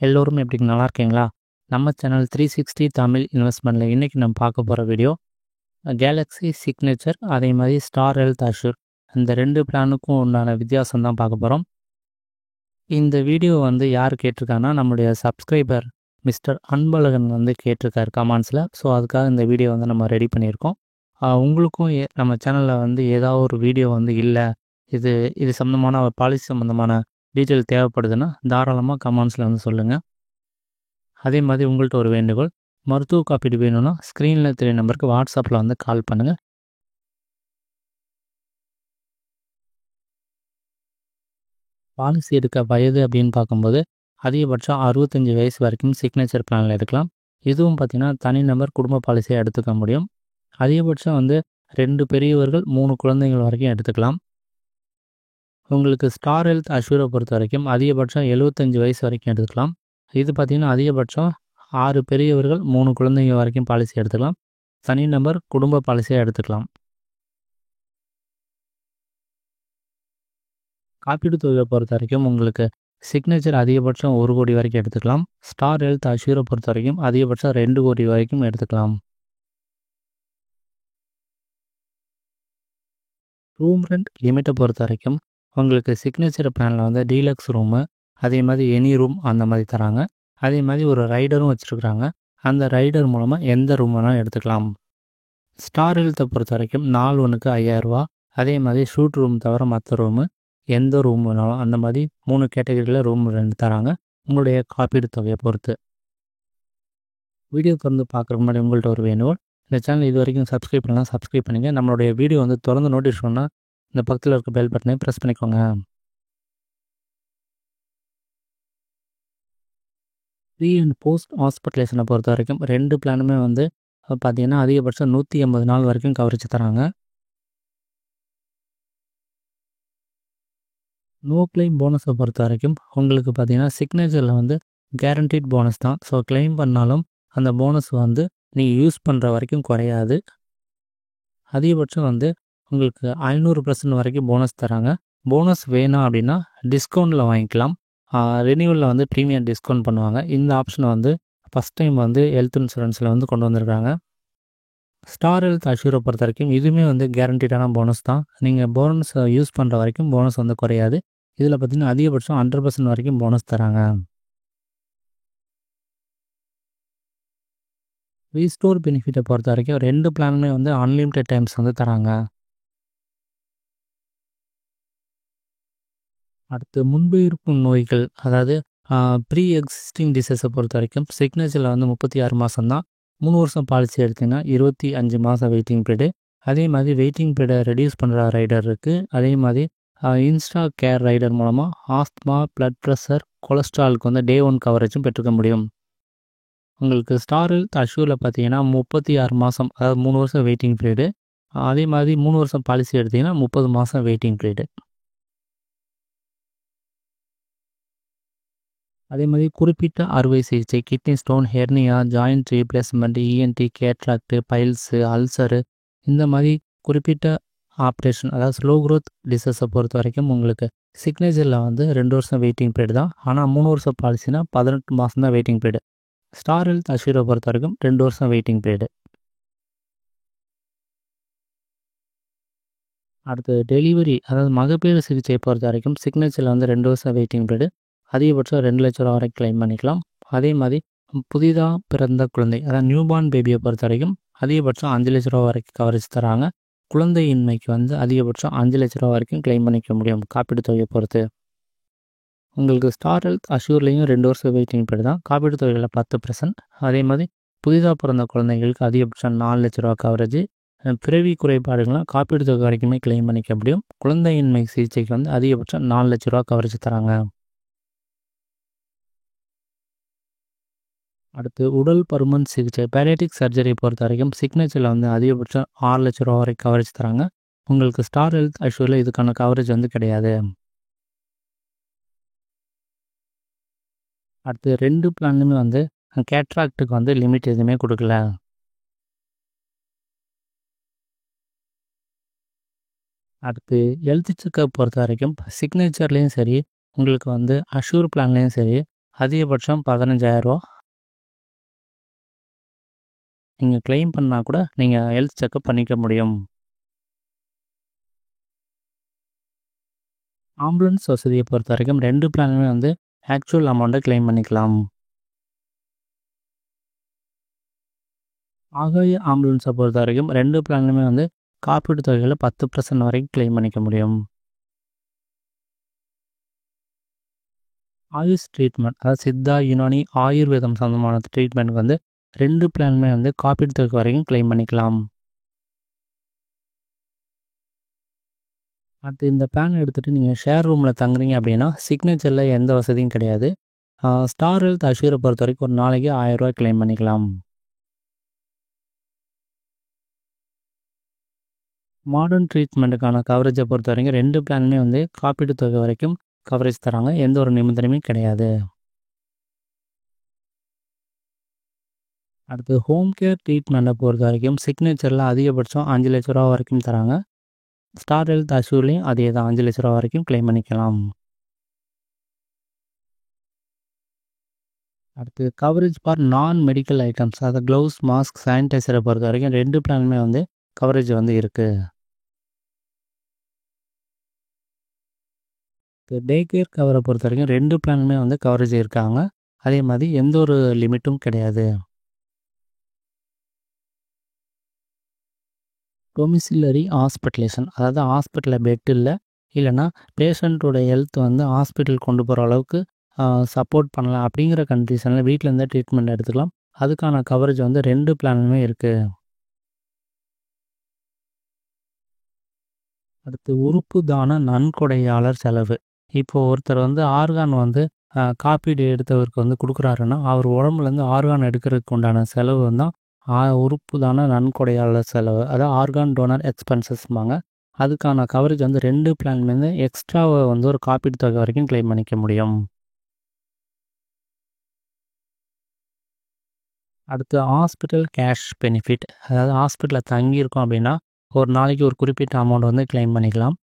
எல்லோரும் எப்படி நல்லா இருக்கீங்களா? நம்ம சேனல் 360 தமிழ் இன்வெஸ்ட்மெண்ட்டில் இன்றைக்கி நம்ம பார்க்க போகிற வீடியோ கேலக்ஸி சிக்னேச்சர் அதே மாதிரி ஸ்டார் ஹெல்த் அஷ்யூர் இந்த 2 பிளானுக்கும் உண்டான வித்தியாசம் தான் பார்க்க போகிறோம். இந்த வீடியோ யார் கேட்டிருக்காங்கன்னா நம்மளுடைய சப்ஸ்கிரைபர் மிஸ்டர் அன்பழகன் கேட்டிருக்காரு கமெண்ட்ஸில். ஸோ அதுக்காக இந்த வீடியோ நம்ம ரெடி பண்ணியிருக்கோம். உங்களுக்கும் நம்ம சேனலில் ஏதாவது ஒரு வீடியோ இல்லை, இது சம்மந்தமான ஒரு பாலிசி சம்மந்தமான டீட்டெயில் தேவைப்படுதுன்னா தாராளமாக கமெண்ட்ஸில் சொல்லுங்கள். அதே மாதிரி உங்கள்கிட்ட ஒரு வேண்டுகோள், மருத்துவ காப்பீடு வேணும்னா ஸ்க்ரீனில் தெரிய நம்பருக்கு வாட்ஸ்அப்பில் கால் பண்ணுங்கள். பாலிசி எடுக்க வயது அப்படின்னு பார்க்கும்போது அதிகபட்சம் 65 வயசு வரைக்கும் சிக்னேச்சர் பிளானில் எடுக்கலாம். இதுவும் பார்த்திங்கன்னா தனிநபர் குடும்ப பாலிசியை எடுத்துக்க முடியும். அதிகபட்சம் 2 பெரியவர்கள் 3 குழந்தைகள் வரைக்கும் எடுத்துக்கலாம். உங்களுக்கு ஸ்டார் ஹெல்த் அஷ்யூரை பொறுத்த வரைக்கும் அதிகபட்சம் 75 வயசு வரைக்கும் எடுத்துக்கலாம். இது பார்த்திங்கன்னா அதிகபட்சம் 6 பெரியவர்கள் 3 குழந்தைங்க வரைக்கும் பாலிசி எடுத்துக்கலாம். தனிநபர் குடும்ப பாலிசியை எடுத்துக்கலாம். காப்பீடு தொகையை பொறுத்த வரைக்கும் உங்களுக்கு சிக்னேச்சர் அதிகபட்சம் 1 கோடி வரைக்கும் எடுத்துக்கலாம். ஸ்டார் ஹெல்த் அஷ்யூரை பொறுத்த வரைக்கும் அதிகபட்சம் 2 கோடி வரைக்கும் எடுத்துக்கலாம். ரூம் ரெண்ட் லிமிட்டை பொறுத்த வரைக்கும் உங்களுக்கு சிக்னேச்சர் பிளானில் டீலக்ஸ் ரூமு, அதே மாதிரி எனி ரூம் அந்த மாதிரி தராங்க. அதே மாதிரி ஒரு ரைடரும் வச்சுருக்குறாங்க. அந்த ரைடர் மூலமாக எந்த ரூம் வேணாலும் எடுத்துக்கலாம். ஸ்டார் ஹெல்த்தை பொறுத்த வரைக்கும் நாள் ஒன்றுக்கு 5000 ரூபா. அதே மாதிரி ஷூட் ரூம் தவிர மற்ற ரூமு எந்த ரூம் வேணாலும் அந்த மாதிரி 3 கேட்டகரியில் ரூம் ரெண்ட் தராங்க, உங்களுடைய காப்பீடு தொகையை பொறுத்து. வீடியோ தொடர்ந்து பார்க்குறதுக்கு முன்னாடி உங்கள்கிட்ட ஒரு வேணுகோள், இந்த சேனல் இது வரைக்கும் சப்ஸ்கிரைப் பண்ணலாம், சப்ஸ்கிரைப் பண்ணிங்க. நம்மளுடைய வீடியோ தொடர்ந்து நோட்டிஃபிகேஷன்னா இந்த பக்கத்தில் இருக்க பெல் பட்டனை ப்ரெஸ் பண்ணிக்கோங்க. ப்ரீ அண்ட் போஸ்ட் ஹாஸ்பிட்டலைசேஷனை பொறுத்த வரைக்கும் 2 பிளானுமே பார்த்திங்கன்னா அதிகபட்சம் 180 நாள் வரைக்கும் கவரேஜ் தராங்க. நோ கிளைம் போனஸை பொறுத்த வரைக்கும் உங்களுக்கு பார்த்திங்கன்னா சிக்னேச்சரில் கேரண்டீட் போனஸ் தான். ஸோ கிளைம் பண்ணாலும் அந்த போனஸ் நீங்கள் யூஸ் பண்ணுற வரைக்கும் குறையாது. அதிகபட்சம் உங்களுக்கு 500% வரைக்கும் போனஸ் தராங்க. போனஸ் வேணாம் அப்படின்னா டிஸ்கவுண்ட்டில் வாங்கிக்கலாம். ரெனியூவலில் ப்ரீமியம் டிஸ்கவுண்ட் பண்ணுவாங்க. இந்த ஆப்ஷனை ஃபஸ்ட் டைம் ஹெல்த் இன்சூரன்ஸில் கொண்டு வந்திருக்காங்க. ஸ்டார் ஹெல்த் அஷ்யூரை பொறுத்த வரைக்கும் இதுவுமே கேரண்டீடான போனஸ் தான். நீங்கள் போனஸ் யூஸ் பண்ணுற வரைக்கும் போனஸ் குறையாது. இதில் பார்த்திங்கன்னா அதிகபட்சம் 100% வரைக்கும் போனஸ் தராங்க. ரீஸ்டோர் பெனிஃபிட்டை பொறுத்த வரைக்கும் 2 பிளானுமே அன்லிமிட்டெட் டைம்ஸ் தராங்க. அடுத்து முன்பு இருக்கும் நோய்கள், அதாவது ப்ரீ எக்ஸிஸ்டிங் டிசீஸை பொறுத்த வரைக்கும் சிக்னேச்சரில் 36 மாதம் தான். 3 வருஷம் பாலிசி எடுத்திங்கன்னா 25 மாதம் வெயிட்டிங் பீரியடு. அதே மாதிரி வெயிட்டிங் பீரியடை ரெடியூஸ் பண்ணுற ரைடர் இருக்குது. அதே மாதிரி இன்ஸ்டா கேர் ரைடர் மூலமாக ஆஸ்துமா, பிளட் ப்ரெஷர், கொலஸ்ட்ராலுக்கு டே 1 கவரேஜும் பெற்றுக்க முடியும். உங்களுக்கு ஸ்டார் ஹெல்த் அஷ்யூரில் பார்த்தீங்கன்னா 36 மாதம், அதாவது 3 வருஷம் வெயிட்டிங் பீரியடு. அதே மாதிரி 3 வருஷம் பாலிசி எடுத்திங்கன்னா 30 மாதம் வெயிட்டிங் பீரியடு. அதே மாதிரி குறிப்பிட்ட அறுவை சிகிச்சை, kidney stone, hernia, joint replacement, ENT, cataract, piles, ulcer, இந்த மாதிரி குறிப்பிட்ட ஆப்ரேஷன், அதாவது ஸ்லோ க்ரோத் டிசீஸை பொறுத்த வரைக்கும் உங்களுக்கு சிக்னேச்சரில் 2 வருஷம் வெயிட்டிங் பீரியட் தான். ஆனால் 3 வருஷம் பாலிசினா 18 மாதம் தான் வெயிட்டிங் பீரியடு. ஸ்டார் ஹெல்த் அஷ்யூரை பொறுத்த வரைக்கும் 2 வருஷம் வெயிட்டிங் பீரியடு. அடுத்து டெலிவரி, அதாவது மகப்பேறு சிகிச்சையை பொறுத்த வரைக்கும் சிக்னேச்சரில் 2 வருஷம் வெயிட்டிங் பீரியடு. அதிகபட்சம் 2 லட்ச ரூபா வரைக்கும் கிளைம் பண்ணிக்கலாம். அதே மாதிரி புதிதாக பிறந்த குழந்தை, அதாவது நியூபார்ன் பேபியை பொறுத்த வரைக்கும் அதிகபட்சம் 5 லட்ச ரூபா வரைக்கும் கவரேஜ் தராங்க. குழந்தையின்மைக்கு அதிகபட்சம் 5 லட்ச ரூபா வரைக்கும் கிளைம் பண்ணிக்க முடியும் காப்பீடு தொகையை பொறுத்து. உங்களுக்கு ஸ்டார் ஹெல்த் அஷ்யூர்லேயும் 2 வருஷம் வெயிட்டிங் பீரியட் தான். காப்பீடு தொகையில் 10%. அதே மாதிரி புதிதாக பிறந்த குழந்தைங்களுக்கு அதிகபட்சம் 4 லட்ச ரூபா கவரேஜ். பிறவி குறைபாடுகள்லாம் காப்பீடு தொகை வரைக்குமே கிளைம் பண்ணிக்க முடியும். குழந்தையின்மை சிகிச்சைக்கு அதிகபட்சம் 4 லட்ச ரூபா கவரேஜ் தராங்க. அடுத்து உடல் பருமன் சிகிச்சை, பேலியேட்டிவ் சர்ஜரியை பொறுத்த வரைக்கும் சிக்னேச்சரில் அதிகபட்சம் 6 லட்ச ரூபா வரைக்கும் கவரேஜ் தராங்க. உங்களுக்கு ஸ்டார் ஹெல்த் அஷ்யூரில் இதுக்கான கவரேஜ் கிடையாது. அடுத்து 2 பிளான்லையுமே கேட்ராக்டுக்கு லிமிட் எதுவுமே கொடுக்கல. அடுத்து ஹெல்த் செக்கப் பொறுத்த வரைக்கும் சிக்னேச்சர்லேயும் சரி, உங்களுக்கு அஷ்யூர் பிளான்லேயும் சரி அதிகபட்சம் 15,000 நீங்கள் கிளைம் பண்ணால் கூட நீங்கள் ஹெல்த் செக்கப் பண்ணிக்க முடியும். ஆம்புலன்ஸ் வசதியை பொறுத்த வரைக்கும் 2 பிளானுமே வந்து ஆக்சுவல் அமௌண்ட்டை கிளைம் பண்ணிக்கலாம். ஆகாய ஆம்புலன்ஸை பொறுத்த வரைக்கும் 2 பிளானுமே வந்து காப்பீட்டு தொகையில் 10% வரைக்கும் கிளைம் பண்ணிக்க முடியும். ஆயுஷ் ட்ரீட்மெண்ட், அதாவது சித்தா, யுனானி, ஆயுர்வேதம் சம்பந்தமான ட்ரீட்மெண்ட்டுக்கு வந்து 2 பிளானுமே வந்து காப்பீட்டு தொகை வரைக்கும் கிளைம் பண்ணிக்கலாம். அடுத்து இந்த பிளான் எடுத்துகிட்டு நீங்கள் ஷேர் ரூமில் தங்குறீங்க அப்படின்னா சிக்னேச்சரில் எந்த வசதியும் கிடையாது. ஸ்டார் ஹெல்த் அஷ்யூரை பொறுத்த வரைக்கும் ஒரு நாளைக்கு 1000 ரூபாய் கிளைம் பண்ணிக்கலாம். மாடர்ன் ட்ரீட்மெண்ட்டுக்கான கவரேஜை பொறுத்த வரைக்கும் 2 பிளானுமே வந்து காப்பீட்டு தொகை வரைக்கும் கவரேஜ் தராங்க. எந்த ஒரு நிபந்தனையும் கிடையாது. அடுத்து ஹோம் கேர் ட்ரீட்மெண்ட்டை பொறுத்த வரைக்கும் சிக்னேச்சரில் அதிகபட்சம் 5 லட்ச ரூபா வரைக்கும் தராங்க. ஸ்டார் ஹெல்த் அஷ்யூர்லேயும் அதே தான் 5 லட்ச ரூபா வரைக்கும் கிளைம் பண்ணிக்கலாம். அடுத்து கவரேஜ் ஃபார் நான் மெடிக்கல் ஐட்டம்ஸ், அதாவது க்ளவுஸ், மாஸ்க், சானிடைசரை பொறுத்த வரைக்கும் 2 பிளானுமே வந்து கவரேஜ் வந்து இருக்குது. டே கேர் கவரை பொறுத்த வரைக்கும் 2 பிளானுமே வந்து கவரேஜ் இருக்காங்க. அதே மாதிரி எந்த ஒரு லிமிட்டும் கிடையாது. டொமிசிலரி ஹாஸ்பிட்டலேஷன், அதாவது ஹாஸ்பிட்டலில் பெட் இல்லைன்னா பேஷண்ட்டோட ஹெல்த் வந்து ஹாஸ்பிட்டல் கொண்டு போகிற அளவுக்கு சப்போர்ட் பண்ணலாம் அப்படிங்கிற கண்டிஷனில் வீட்டில் இருந்தே ட்ரீட்மெண்ட் எடுத்துக்கலாம். அதுக்கான கவரேஜ் வந்து 2 பிளானுமே இருக்குது. அடுத்து உறுப்பு தான நன்கொடையாளர் செலவு. இப்போது ஒருத்தர் வந்து ஆர்கான் வந்து காப்பீடு எடுத்தவருக்கு வந்து கொடுக்குறாருன்னா அவர் உடம்புலேருந்து ஆர்கான் எடுக்கிறதுக்கு உண்டான செலவு தான் உறுப்பு தான நன்கொடையாளர் செலவு, அதாவது ஆர்கான் டோனர் எக்ஸ்பென்சஸ்பாங்க. அதுக்கான கவரேஜ் வந்து 2 பிளான்லேருந்து எக்ஸ்ட்ராவை வந்து ஒரு காப்பீட்டு தொகை வரைக்கும் கிளைம் பண்ணிக்க முடியும். அடுத்து ஹாஸ்பிட்டல் கேஷ் பெனிஃபிட், அதாவது ஹாஸ்பிட்டலில் தங்கியிருக்கோம் அப்படின்னா ஒரு நாளைக்கு ஒரு குறிப்பிட்ட அமௌண்ட் வந்து கிளைம் பண்ணிக்கலாம்.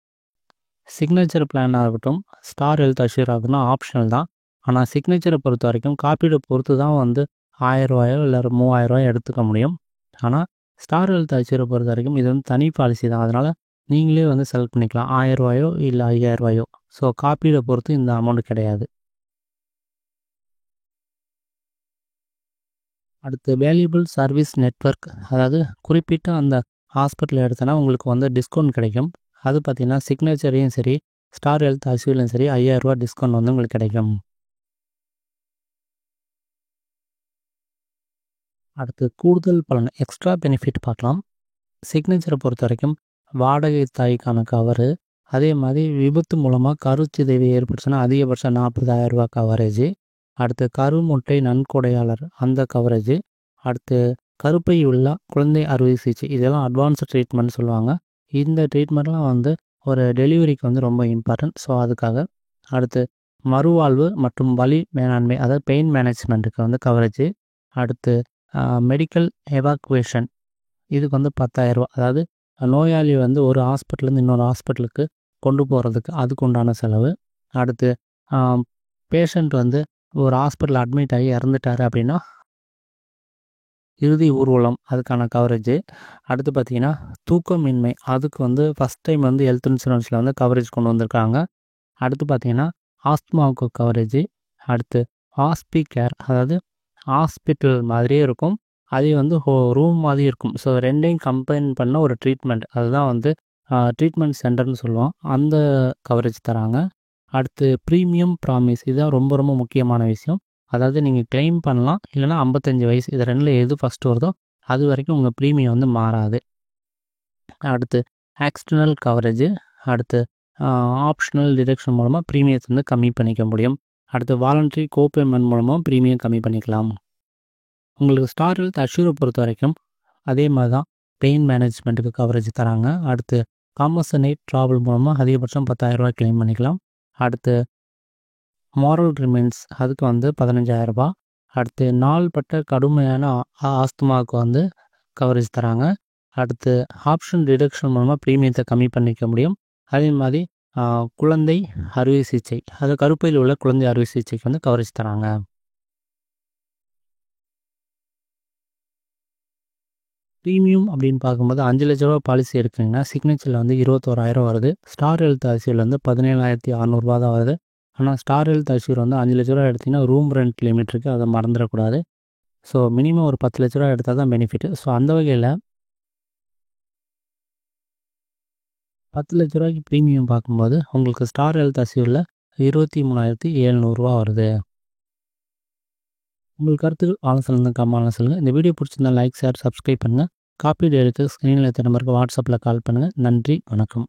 சிக்னேச்சர் பிளானாக இருக்கட்டும், ஸ்டார் ஹெல்த் அஷ்யூர் ஆகட்டும் ஆப்ஷனல் தான். ஆனால் சிக்னேச்சரை பொறுத்த வரைக்கும் காப்பீடை பொறுத்து தான் வந்து 1000 ரூபாயோ இல்லை 3000 ரூபாயோ எடுத்துக்க முடியும். ஆனால் ஸ்டார் ஹெல்த் அஷ்யூரை பொறுத்த வரைக்கும் இது வந்து தனி பாலிசி தான். அதனால் நீங்களே வந்து செலக்ட் பண்ணிக்கலாம் 1000 ரூபாயோ இல்லை 5000 ரூபாயோ. ஸோ காப்பீடை பொறுத்து இந்த அமௌண்ட் கிடையாது. அடுத்து வேல்யூபிள் சர்வீஸ் நெட்வொர்க், அதாவது குறிப்பிட்ட அந்த ஹாஸ்பிட்டல் எடுத்தனா உங்களுக்கு வந்து டிஸ்கவுண்ட் கிடைக்கும். அது பார்த்திங்கன்னா சிக்னேச்சரையும் சரி ஸ்டார் ஹெல்த் அஷ்யூர்லையும் சரி 5000 ரூபா டிஸ்கவுண்ட் வந்து உங்களுக்கு கிடைக்கும். அடுத்து கூடுதல் பலன் எக்ஸ்ட்ரா பெனிஃபிட் பார்க்கலாம். சிக்னேச்சரை பொறுத்த வரைக்கும் வாடகை தாய்க்கான கவரு, அதே மாதிரி விபத்து மூலமாக கருச்சிதைவு ஏற்பட்டுச்சுன்னா அதிகபட்சம் 40,000 ரூபா கவரேஜ். அடுத்து கருமுட்டை நன்கொடையாளர் அந்த கவரேஜ். அடுத்து கருப்பை உள்ள குழந்தை அறுவை சிகிச்சை, இதெல்லாம் அட்வான்ஸ்டு ட்ரீட்மெண்ட் சொல்லுவாங்க. இந்த ட்ரீட்மெண்ட்லாம் வந்து ஒரு டெலிவரிக்கு வந்து ரொம்ப இம்பார்ட்டன்ட். ஸோ அதுக்காக. அடுத்து மறுவாழ்வு மற்றும் வலி மேலாண்மை, அதாவது பெயின் மேனேஜ்மெண்ட்டுக்கு வந்து கவரேஜ். அடுத்து மெடிக்கல் எவாக்குவேஷன், இதுக்கு வந்து 10,000 ரூபா, அதாவது நோயாளி வந்து ஒரு ஹாஸ்பிட்டலேருந்து இன்னொரு ஹாஸ்பிட்டலுக்கு கொண்டு போகிறதுக்கு அதுக்கு உண்டான செலவு. அடுத்து பேஷண்ட் வந்து ஒரு ஹாஸ்பிட்டல் அட்மிட் ஆகி இறந்துட்டார் அப்படின்னா இறுதி ஊர்வலம் அதுக்கான கவரேஜ். அடுத்து பார்த்திங்கன்னா தூக்கமின்மை, அதுக்கு வந்து ஃபஸ்ட் டைம் வந்து ஹெல்த் இன்சூரன்ஸில் வந்து கவரேஜ் கொண்டு வந்திருக்காங்க. அடுத்து பார்த்திங்கன்னா ஆஸ்துமாவுக்கு கவரேஜ். அடுத்து ஹாஸ்பி கேர், அதாவது ஹாஸ்பிட்டல் மாதிரியே இருக்கும், அதே வந்து ரூம் மாதிரி இருக்கும். ஸோ ரெண்டையும் கம்பைன் பண்ண ஒரு ட்ரீட்மெண்ட், அதுதான் வந்து ட்ரீட்மெண்ட் சென்டர்னு சொல்லுவோம், அந்த கவரேஜ் தராங்க. அடுத்து ப்ரீமியம் ப்ராமிஸ், இதுதான் ரொம்ப ரொம்ப முக்கியமான விஷயம். அதாவது நீங்கள் கிளைம் பண்ணலாம், இல்லைனா 55 வயசு, இது ரெண்டில் எது ஃபஸ்ட்டு வருதோ அது வரைக்கும் உங்கள் ப்ரீமியம் வந்து மாறாது. அடுத்து ஆக்சிடென்டல் கவரேஜ். அடுத்து ஆப்ஷனல் டிடக்ஷன் மூலமாக ப்ரீமியத்தை வந்து கம்மி பண்ணிக்க முடியும். அடுத்து வாலண்டரி கோபேமெண்ட் மூலமாக ப்ரீமியம் கம்மி பண்ணிக்கலாம். உங்களுக்கு ஸ்டார் ஹெல்த் அஷ்யூரை பொறுத்த வரைக்கும் அதே மாதிரி தான் பெயின் மேனேஜ்மெண்ட்டுக்கு கவரேஜ் தராங்க. அடுத்து காம்பன்சேட் ட்ராவல் மூலமாக அதிகபட்சம் 10,000 ரூபாய் கிளைம் பண்ணிக்கலாம். அடுத்து மாரல் ரிமைன்ஸ், அதுக்கு வந்து 15,000 ரூபா. அடுத்து நாள்பட்ட கடுமையான ஆஸ்துமாவுக்கு வந்து கவரேஜ் தராங்க. அடுத்து ஆப்ஷன் டிடக்ஷன் மூலமாக ப்ரீமியத்தை கம்மி பண்ணிக்க முடியும். அதே மாதிரி குழந்தை அறுவை சிகிச்சை, அது கருப்பையில் உள்ள குழந்தை அறுவை சிகிச்சைக்கு வந்து கவரேஜ் தராங்க. ப்ரீமியம் அப்படின்னு பார்க்கும்போது 5,00,000 பாலிசி எடுக்குங்கன்னா சிக்னேச்சரில் வந்து 21,000 வருது. ஸ்டார் ஹெல்த் ஐசியூவில் வந்து 17,600 தான் வருது. ஆனால் ஸ்டார் ஹெல்த் ஐசியூவில் வந்து 5,00,000 எடுத்திங்கன்னா ரூம் ரெண்ட் லிமிட் இருக்குது, அதை மறந்துடக்கூடாது. ஸோ மினிமம் ஒரு 10,00,000 எடுத்தால் தான் பெனிஃபிட். ஸோ அந்த வகையில் 10,00,000 ப்ரீமியம் பார்க்கும்போது உங்களுக்கு ஸ்டார் ஹெல்த் ஐசியூவில் 23,700 வருது. உங்கள் கருத்துக்கள் ஆலோசனை கம்மாலாம் சொல்லுங்கள். இந்த வீடியோ பிடிச்சிருந்தா லைக், ஷேர், சப்ஸ்கிரைப் பண்ணுங்கள். காப்பீடு எடுக்க ஸ்க்ரீனில் இருக்க நம்பருக்கு வாட்ஸ்அப்பில் கால் பண்ணுங்கள். நன்றி, வணக்கம்.